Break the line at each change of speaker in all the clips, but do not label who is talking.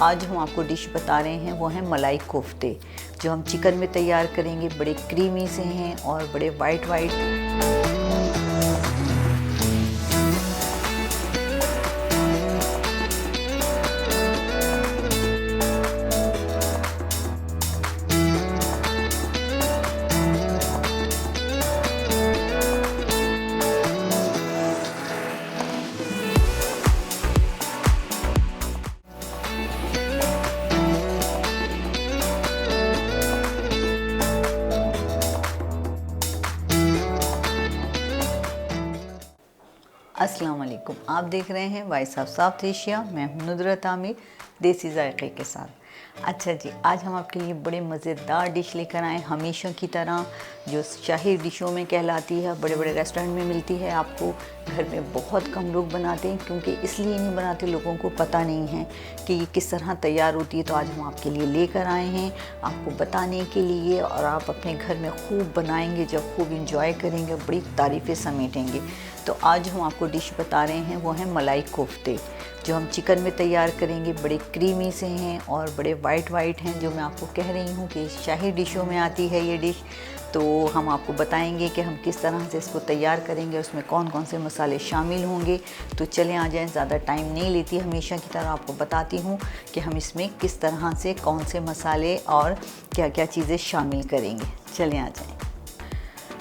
आज हम आपको डिश बता रहे हैं वो है मलाई कोफ्ते, जो हम चिकन में तैयार करेंगे। बड़े क्रीमी से हैं और बड़े वाइट वाइट। अस्सलाम वालेकुम, आप देख रहे हैं वॉइस ऑफ साउथ एशिया। मैं हूं नुदरत आमिर, देसी जायके के साथ। अच्छा जी, आज हम आपके लिए बड़े मज़ेदार डिश लेकर आए, हमेशा की तरह, जो शाही डिशों में कहलाती है, बड़े बड़े रेस्टोरेंट में मिलती है। आपको घर में बहुत कम लोग बनाते हैं, क्योंकि इसलिए नहीं बनाते, लोगों को पता नहीं है कि ये किस तरह तैयार होती है। तो आज हम आपके लिए लेकर आए हैं, आपको बताने के लिए, और आप अपने घर में खूब बनाएंगे, जब खूब इंजॉय करेंगे, बड़ी तारीफ़ें समेटेंगे। तो आज हम आपको डिश बता रहे हैं वो है मलाई कोफ्ते, जो हम चिकन में तैयार करेंगे। बड़े क्रीमी से हैं और बड़े वाइट वाइट हैं, जो मैं आपको कह रही हूँ कि शाही डिशों में आती है ये डिश। तो हम आपको बताएंगे कि हम किस तरह से इसको तैयार करेंगे, उसमें कौन कौन से मसाले शामिल होंगे। तो चलें आ जाएं, ज़्यादा टाइम नहीं लेती, हमेशा की तरह आपको बताती हूँ कि हम इसमें किस तरह से कौन से मसाले और क्या क्या चीज़ें शामिल करेंगे। चलें आ जाएँ।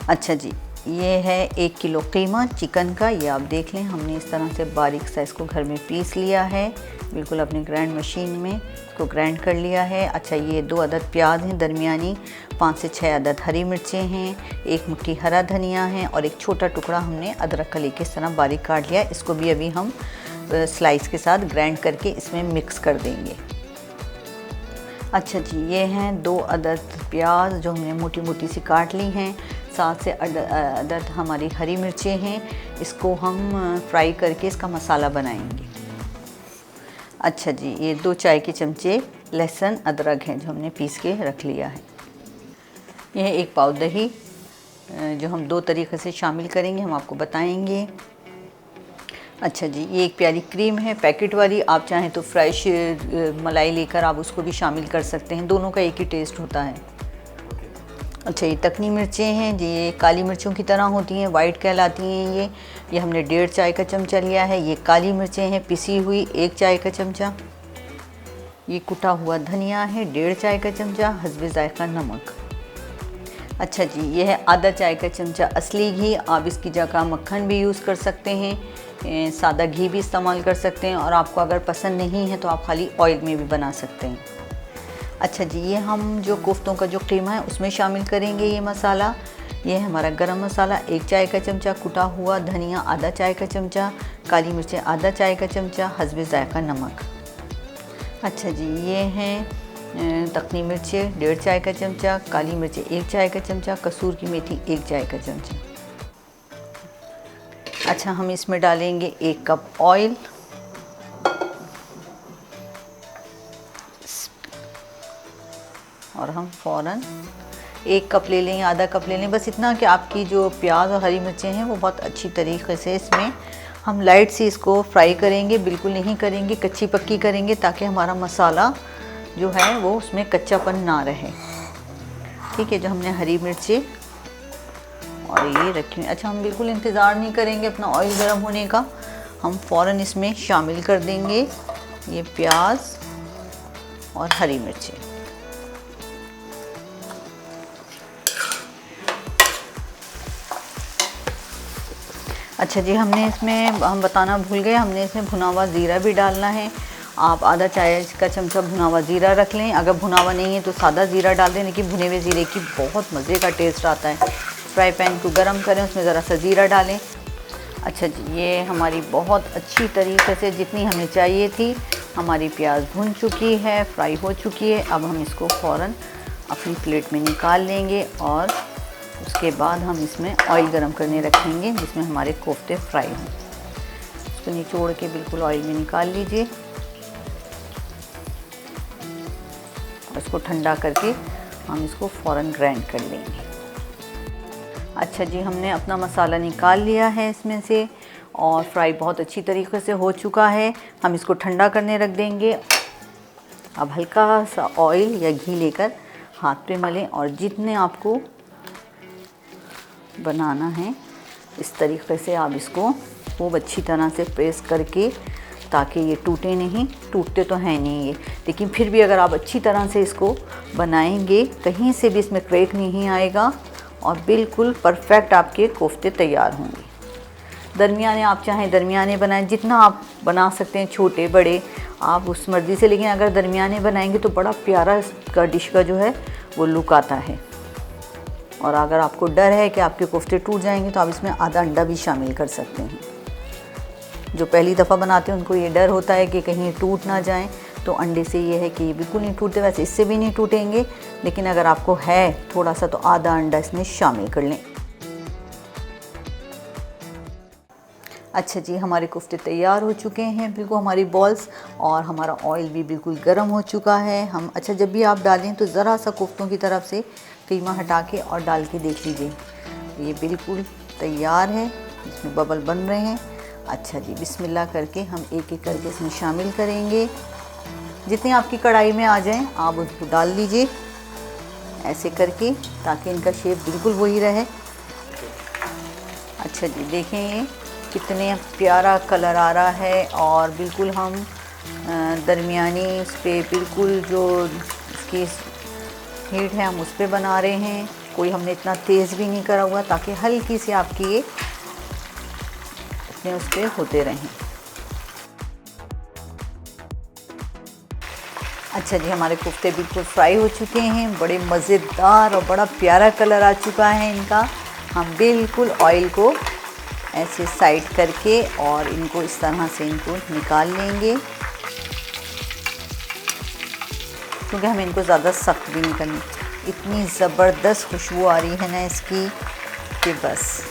अच्छा जी, ये है 1 किलो कीमा चिकन का। ये आप देख लें, हमने इस तरह से बारीक साइज़ को घर में पीस लिया है, बिल्कुल अपने ग्राइंड मशीन में इसको ग्राइंड कर लिया है। अच्छा, ये 2 अदद प्याज हैं दरमियानी, 5 से 6 अदद हरी मिर्चें हैं, 1 मुट्ठी हरा धनिया है, और एक छोटा टुकड़ा हमने अदरक का लेके इस तरह बारीक काट लिया। इसको भी अभी हम स्लाइस के साथ ग्राइंड करके इसमें मिक्स कर देंगे। अच्छा जी, ये हैं 2 अदद प्याज जो हमने मोटी मोटी सी काट ली हैं, 7 से अदद हमारी हरी मिर्चें हैं। इसको हम फ्राई करके इसका मसाला बनाएंगे। अच्छा जी, ये 2 चाय के चमचे लहसुन अदरक हैं, जो हमने पीस के रख लिया है। यह 1 पाव दही, जो हम 2 तरीक़े से शामिल करेंगे, हम आपको बताएंगे। अच्छा जी, ये 1 प्याली क्रीम है पैकेट वाली, आप चाहें तो फ्रेश मलाई लेकर आप उसको भी शामिल कर सकते हैं, दोनों का एक ही टेस्ट होता है। अच्छा, ये तकनी मिर्चें हैं जी, ये काली मिर्चों की तरह होती हैं, वाइट कहलाती हैं। ये हमने 1.5 चाय का चमचा लिया है। ये काली मिर्चें हैं पिसी हुई, 1 चाय का चमचा। ये कुटा हुआ धनिया है, 1.5 चाय का चमचा, हस्बे जायका नमक। अच्छा जी, ये है आधा चाय का चमचा असली घी, आप इसकी जगह मक्खन भी यूज़ कर सकते हैं, सादा घी भी इस्तेमाल कर सकते हैं, और आपको अगर पसंद नहीं है तो आप खाली ऑयल में भी बना सकते हैं। अच्छा जी, ये हम जो कोफ्तों का जो कीमा है उसमें शामिल करेंगे ये मसाला। ये है हमारा गरम मसाला, 1 चाय का चमचा, कुटा हुआ धनिया आधा चाय का चमचा, काली मिर्चें आधा चाय का चमचा, हस्बे जायका नमक। अच्छा जी, ये हैं तकनी मिर्चें 1.5 चाय का चमचा, काली मिर्चें 1 चाय का चमचा, कसूर की मेथी 1 चाय का चमचा। अच्छा, हम इसमें डालेंगे 1 कप ऑयल, और हम फ़ौरन 1 कप ले लें, आधा कप ले लें, बस इतना कि आपकी जो प्याज और हरी मिर्चें हैं वो बहुत अच्छी तरीके से, इसमें हम लाइट सी इसको फ्राई करेंगे, बिल्कुल नहीं करेंगे, कच्ची पक्की करेंगे, ताकि हमारा मसाला जो है वो उसमें कच्चापन ना रहे। ठीक है, जो हमने हरी मिर्चें और ये रखी। अच्छा, हम बिल्कुल इंतज़ार नहीं करेंगे अपना ऑयल गर्म होने का, हम फ़ौरन इसमें शामिल कर देंगे ये प्याज और हरी मिर्चें। अच्छा जी, हमने इसमें, हम बताना भूल गए, हमने इसमें भुना हुआ ज़ीरा भी डालना है। आप आधा चाय का चमचा भुना हुआ ज़ीरा रख लें, अगर भुना हुआ नहीं है तो सादा ज़ीरा डाल दें, लेकिन भुने हुए ज़ीरे की बहुत मज़े का टेस्ट आता है। फ्राई पैन को गरम करें, उसमें ज़रा सा ज़ीरा डालें। अच्छा जी, ये हमारी बहुत अच्छी तरीके से, जितनी हमें चाहिए थी, हमारी प्याज भुन चुकी है, फ्राई हो चुकी है। अब हम इसको फ़ौरन अपनी प्लेट में निकाल लेंगे, और उसके बाद हम इसमें ऑयल गरम करने रखेंगे, जिसमें हमारे कोफ्ते फ्राई हों। इसको निचोड़ के बिल्कुल ऑयल में निकाल लीजिए, और इसको ठंडा करके हम इसको फ़ौरन ग्राइंड कर लेंगे। अच्छा जी, हमने अपना मसाला निकाल लिया है इसमें से, और फ्राई बहुत अच्छी तरीके से हो चुका है। हम इसको ठंडा करने रख देंगे। अब हल्का सा ऑयल या घी लेकर हाथ पे मलें और जितने आपको बनाना है इस तरीके से आप इसको खूब अच्छी तरह से प्रेस करके, ताकि ये टूटे नहीं। टूटते तो हैं नहीं ये, लेकिन फिर भी अगर आप अच्छी तरह से इसको बनाएंगे कहीं से भी इसमें क्रैक नहीं आएगा और बिल्कुल परफेक्ट आपके कोफ्ते तैयार होंगे। दरमियाने आप चाहें दरमियाने बनाएं, जितना आप बना सकते हैं, छोटे बड़े आप उस मर्ज़ी से, लेकिन अगर दरमियाने बनाएंगे तो बड़ा प्यारा इसका डिश का जो है वो लुक आता है। और अगर आपको डर है कि आपके कोफ्ते टूट जाएंगे तो आप इसमें आधा अंडा भी शामिल कर सकते हैं। जो पहली दफ़ा बनाते हैं उनको ये डर होता है कि कहीं टूट ना जाएं, तो अंडे से ये है कि ये बिल्कुल नहीं टूटते। वैसे इससे भी नहीं टूटेंगे, लेकिन अगर आपको है थोड़ा सा तो आधा अंडा इसमें शामिल कर लें। अच्छा जी, हमारे कोफ्ते तैयार हो चुके हैं बिल्कुल हमारी बॉल्स, और हमारा ऑयल भी बिल्कुल गर्म हो चुका है। हम अच्छा जब भी आप डालें तो ज़रा सा कोफ्तों की तरफ से कीमा हटा के और डाल के देख लीजिए, ये बिल्कुल तैयार है, इसमें बबल बन रहे हैं। अच्छा जी, बिस्मिल्लाह करके हम एक एक करके इसमें शामिल करेंगे। जितनी आपकी कढ़ाई में आ जाएं आप उसको डाल लीजिए ऐसे करके, ताकि इनका शेप बिल्कुल वही रहे। अच्छा जी, देखें ये कितने प्यारा कलर आ रहा है, और बिल्कुल हम दरमियानी उस पर बिल्कुल जो इसकी हीट है हम उस पर बना रहे हैं। कोई हमने इतना तेज़ भी नहीं करा हुआ, ताकि हल्की सी आपकी ये इतने उस पर होते रहें। अच्छा जी, हमारे कोफ्ते बिल्कुल फ्राई हो चुके हैं, बड़े मज़ेदार और बड़ा प्यारा कलर आ चुका है इनका। हम बिल्कुल ऑयल को ऐसे साइड करके और इनको इस तरह से इनको निकाल लेंगे, क्योंकि हमें इनको ज़्यादा सख्त भी नहीं करनी। इतनी ज़बरदस्त खुशबू आ रही है ना इसकी कि बस।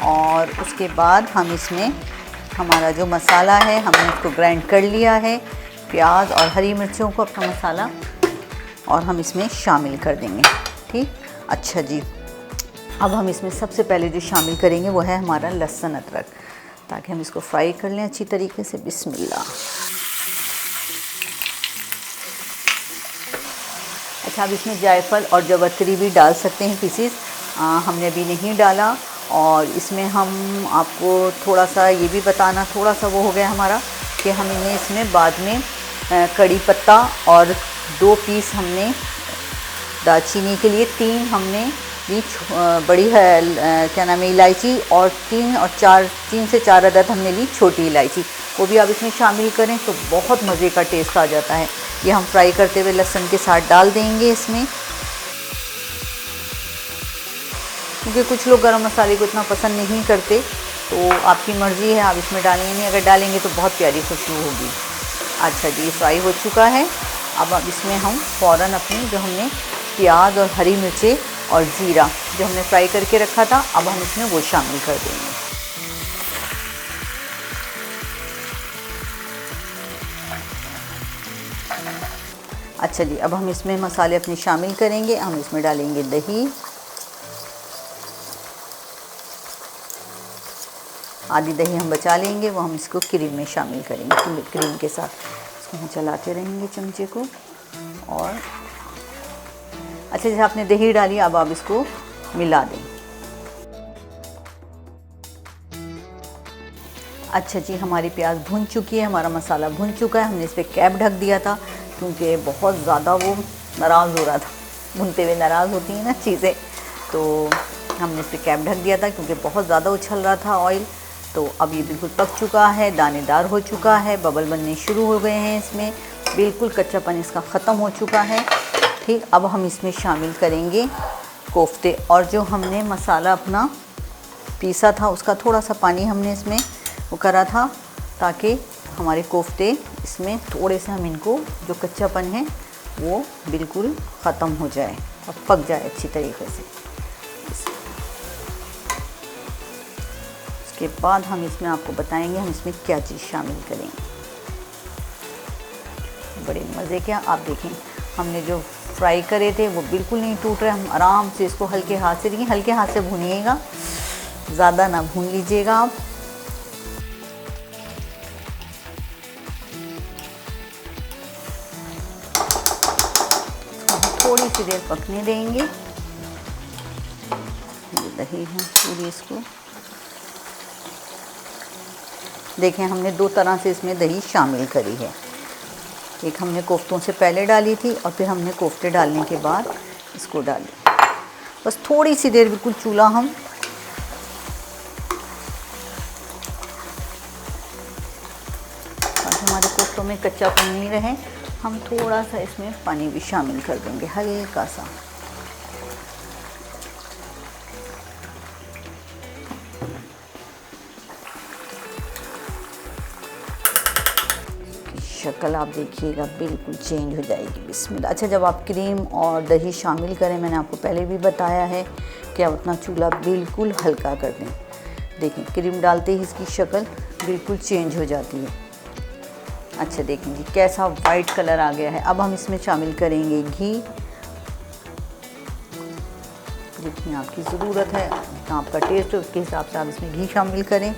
और उसके बाद हम इसमें हमारा जो मसाला है हमने उसको ग्राइंड कर लिया है, प्याज और हरी मिर्चों को अपना मसाला, और हम इसमें शामिल कर देंगे। ठीक, अच्छा जी, अब हम इसमें सबसे पहले जो शामिल करेंगे वो है हमारा लहसुन अदरक, ताकि हम इसको फ्राई कर लें अच्छी तरीके से। बिस्मिल्लाह। अच्छा, अब इसमें जायफल और जवतरी भी डाल सकते हैं पीसीस, हमने अभी नहीं डाला। और इसमें हम आपको थोड़ा सा ये भी बताना, थोड़ा सा वो हो गया हमारा कि हमने इसमें बाद में कड़ी पत्ता और 2 पीस हमने दालचीनी के लिए, 3 हमने भी बड़ी है क्या नाम है इलायची, और 3 से 4 अदद हमने ली छोटी इलायची, वो भी आप इसमें शामिल करें तो बहुत मज़े का टेस्ट आ जाता है। ये हम फ्राई करते हुए लहसुन के साथ डाल देंगे इसमें, क्योंकि कुछ लोग गरम मसाले को इतना पसंद नहीं करते, तो आपकी मर्ज़ी है, आप इसमें डालेंगे नहीं, अगर डालेंगे तो बहुत प्यारी खुशबू होगी। अच्छा जी, फ्राई हो चुका है। अब इसमें हम फ़ौरन अपनी जो हमने प्याज और हरी मिर्चें और ज़ीरा जो हमने फ्राई करके रखा था, अब हम इसमें वो शामिल कर देंगे। अच्छा जी, अब हम इसमें मसाले अपने शामिल करेंगे। हम इसमें डालेंगे दही, आधी दही हम बचा लेंगे, वो हम इसको क्रीम में शामिल करेंगे। क्रीम के साथ इसको हम चलाते रहेंगे चमचे को। और अच्छा, जैसे आपने दही डाली, अब आप इसको मिला दें। अच्छा जी, हमारी प्याज भुन चुकी है, हमारा मसाला भुन चुका है। हमने इस पर कैप ढक दिया था, क्योंकि बहुत ज़्यादा वो नाराज़ हो रहा था, भुनते हुए नाराज़ होती हैं ना चीज़ें, तो हमने इस पर कैप ढक दिया था, क्योंकि बहुत ज़्यादा उछल रहा था ऑयल। तो अब ये बिल्कुल पक चुका है, दानेदार हो चुका है, बबल बनने शुरू हो गए हैं इसमें, बिल्कुल कच्चापन इसका ख़त्म हो चुका है। ठीक, अब हम इसमें शामिल करेंगे कोफ्ते, और जो हमने मसाला अपना पीसा था उसका थोड़ा सा पानी हमने इसमें वो करा था, ताकि हमारे कोफ्ते इसमें थोड़े से हम इनको जो कच्चापन है वो बिल्कुल ख़त्म हो जाए और पक जाए अच्छी तरीके से। उसके बाद हम इसमें आपको बताएंगे हम इसमें क्या चीज़ शामिल करेंगे। बड़े मज़े के आप देखें, हमने जो फ्राई करे थे वो बिल्कुल नहीं टूट रहे। हम आराम से इसको हल्के हाथ से, देखिए हल्के हाथ से भूनिएगा, ज़्यादा ना भून लीजिएगा आप। थोड़ी सी देर पकने देंगे। ये दही है पूरी, इसको देखें हमने दो तरह से इसमें दही शामिल करी है। एक हमने कोफ्तों से पहले डाली थी और फिर हमने कोफ्ते डालने के बाद इसको डाली। बस थोड़ी सी देर बिल्कुल चूल्हा हम हमारे कोफ्तों में कच्चापन नहीं रहे, हम थोड़ा सा इसमें पानी भी शामिल कर देंगे, हल्का सा। शक्ल आप देखिएगा बिल्कुल चेंज हो जाएगी। बिस्मिल्लाह। अच्छा, जब आप क्रीम और दही शामिल करें, मैंने आपको पहले भी बताया है कि आप अपना चूल्हा बिल्कुल हल्का कर दें। देखिए क्रीम डालते ही इसकी शक्ल बिल्कुल चेंज हो जाती है। अच्छा देखें जी कैसा वाइट कलर आ गया है। अब हम इसमें शामिल करेंगे घी। जितनी आपकी ज़रूरत है, जितना आपका टेस्ट है उसके हिसाब से आप इसमें घी शामिल करें।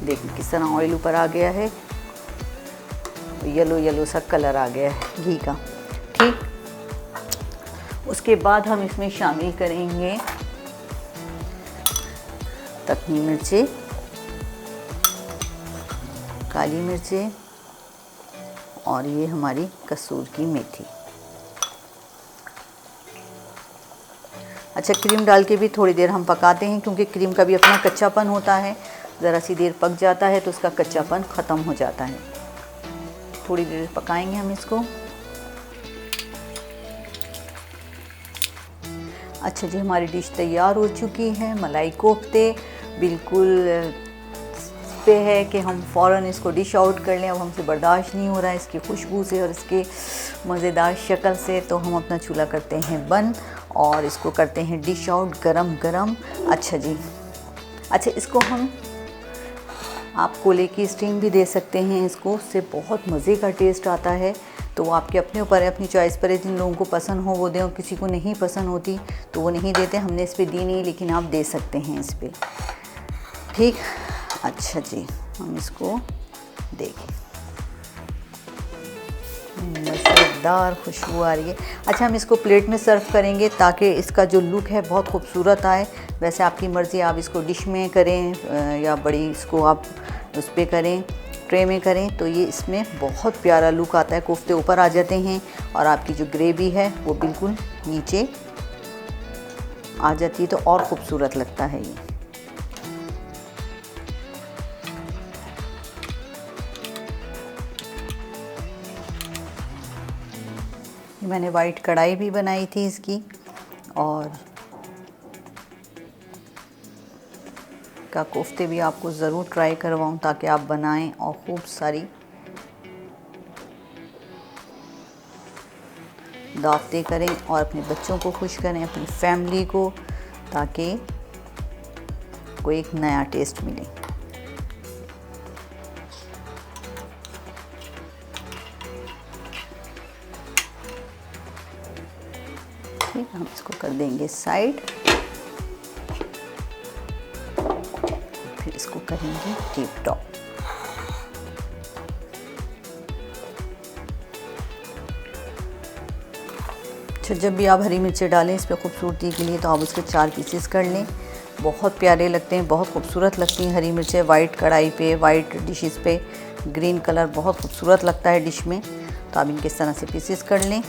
देखिए किस तरह ऑयल ऊपर आ गया है, येलो येलो सा कलर आ गया है घी का। ठीक, उसके बाद हम इसमें शामिल करेंगे तकनी मिर्चें, काली मिर्चें और ये हमारी कसूर की मेथी। अच्छा, क्रीम डाल के भी थोड़ी देर हम पकाते हैं, क्योंकि क्रीम का भी अपना कच्चापन होता है। ज़रा सी देर पक जाता है तो उसका कच्चापन ख़त्म हो जाता है। थोड़ी देर पकाएंगे हम इसको। अच्छा जी, हमारी डिश तैयार हो चुकी है। मलाई कोफ्ते बिल्कुल पे है कि हम फ़ौरन इसको डिश आउट कर लें। अब हमसे बर्दाश्त नहीं हो रहा है इसकी खुशबू से और इसके मज़ेदार शक्ल से, तो हम अपना चूल्हा करते हैं बंद और इसको करते हैं डिश आउट गरम गरम। अच्छा जी, अच्छा इसको हम आप कोले की स्टीम भी दे सकते हैं इसको, उससे बहुत मज़े का टेस्ट आता है। तो वो आपके अपने ऊपर है, अपनी चॉइस पर है। जिन लोगों को पसंद हो वो दें और किसी को नहीं पसंद होती तो वो नहीं देते। हमने इस पर दी नहीं, लेकिन आप दे सकते हैं इस पर। ठीक, अच्छा जी, हम इसको देखें, मज़ेदार खुशबू आ रही है। अच्छा, हम इसको प्लेट में सर्व करेंगे ताकि इसका जो लुक है बहुत खूबसूरत आए। वैसे आपकी मर्ज़ी, आप इसको डिश में करें या बड़ी इसको आप उस पर करें, ट्रे में करें, तो ये इसमें बहुत प्यारा लुक आता है। कोफ्ते ऊपर आ जाते हैं और आपकी जो ग्रेवी है वो बिल्कुल नीचे आ जाती है, तो और ख़ूबसूरत लगता है ये। मैंने वाइट कढ़ाई भी बनाई थी इसकी, और का कोफ्ते भी आपको ज़रूर ट्राई करवाऊँ ताकि आप बनाएं और खूब सारी दावतें करें और अपने बच्चों को खुश करें, अपनी फैमिली को, ताकि कोई एक नया टेस्ट मिले। ठीक, हम इसको कर देंगे साइड, फिर इसको करेंगे टिप टॉप। अच्छा, जब भी आप हरी मिर्चें डालें इस पर खूबसूरती के लिए, तो आप उसके 4 पीसेस कर लें। बहुत प्यारे लगते हैं, बहुत खूबसूरत लगती हैं हरी मिर्चें वाइट कढ़ाई पे, वाइट डिशेस पे। ग्रीन कलर बहुत खूबसूरत लगता है डिश में। तो आप इनके इस तरह से पीसेस कर लें।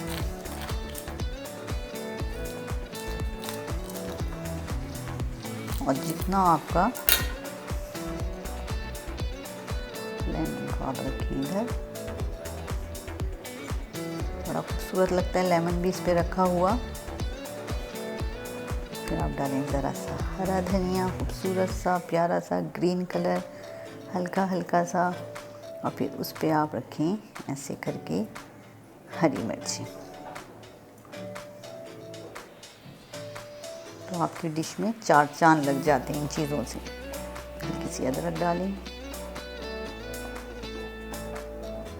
और जितना आपका लेमन को आप रखें इधर, बड़ा खूबसूरत लगता है लेमन भी इस पे रखा हुआ। फिर आप डालें ज़रा सा हरा धनिया, खूबसूरत सा प्यारा सा ग्रीन कलर, हल्का हल्का सा, और फिर उस पे आप रखें ऐसे करके हरी मिर्ची। तो आपकी डिश में 4 चांद लग जाते हैं इन चीज़ों से। हल्की सी अदरक डालें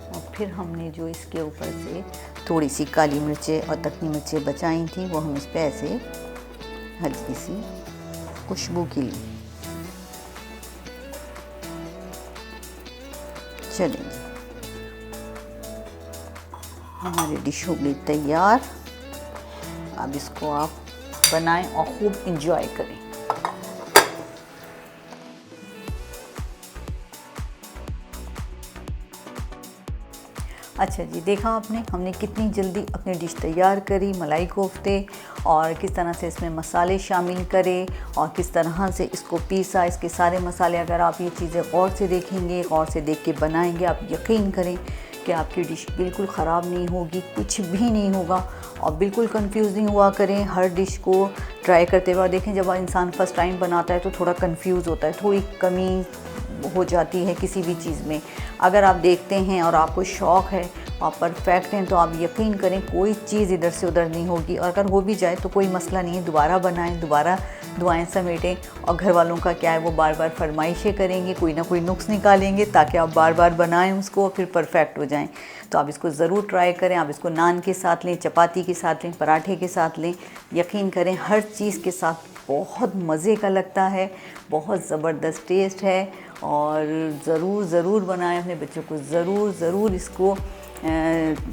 और फिर हमने जो इसके ऊपर से थोड़ी सी काली मिर्चें और तकनी मिर्चें बचाई थी वो हम इस पे ऐसे हल्की सी खुशबू के लिए। चलिए, हमारी डिश हो गई तैयार। अब इसको आप बनाएं और खूब इंजॉय करें। अच्छा जी, देखा आपने हमने कितनी जल्दी अपनी डिश तैयार करी, मलाई कोफ्ते, और किस तरह से इसमें मसाले शामिल करें और किस तरह से इसको पीसा। इसके सारे मसाले अगर आप ये चीज़ें गौर से देखेंगे, गौर से देख के बनाएंगे, आप यकीन करें कि आपकी डिश बिल्कुल ख़राब नहीं होगी, कुछ भी नहीं होगा। और बिल्कुल कंफ्यूज नहीं हुआ करें हर डिश को ट्राई करते हुए। देखें, जब इंसान फर्स्ट टाइम बनाता है तो थोड़ा कंफ्यूज होता है, थोड़ी कमी हो जाती है किसी भी चीज़ में। अगर आप देखते हैं और आपको शौक़ है, आप परफेक्ट हैं, तो आप यकीन करें कोई चीज़ इधर से उधर नहीं होगी। और अगर हो भी जाए तो कोई मसला नहीं है, दोबारा बनाएं, दोबारा दुआएं समेटें। और घर वालों का क्या है, वो बार बार फरमाइशें करेंगे, कोई ना कोई नुक्स निकालेंगे ताकि आप बार बार बनाएं उसको और फिर परफेक्ट हो जाएं। तो आप इसको ज़रूर ट्राई करें। आप इसको नान के साथ लें, चपाती के साथ लें, पराठे के साथ लें, यकीन करें हर चीज़ के साथ बहुत मज़े का लगता है, बहुत ज़बरदस्त टेस्ट है। और ज़रूर बनाएं, अपने बच्चों को ज़रूर इसको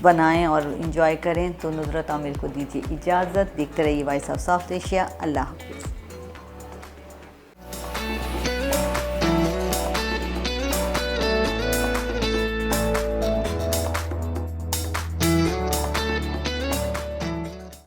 बनाएं और इन्जॉय करें। तो नुसरत आमिर को दीजिए इजाज़त। देखते रहिए वॉइस ऑफ साउथ एशिया। अल्लाह हाफ़िज़।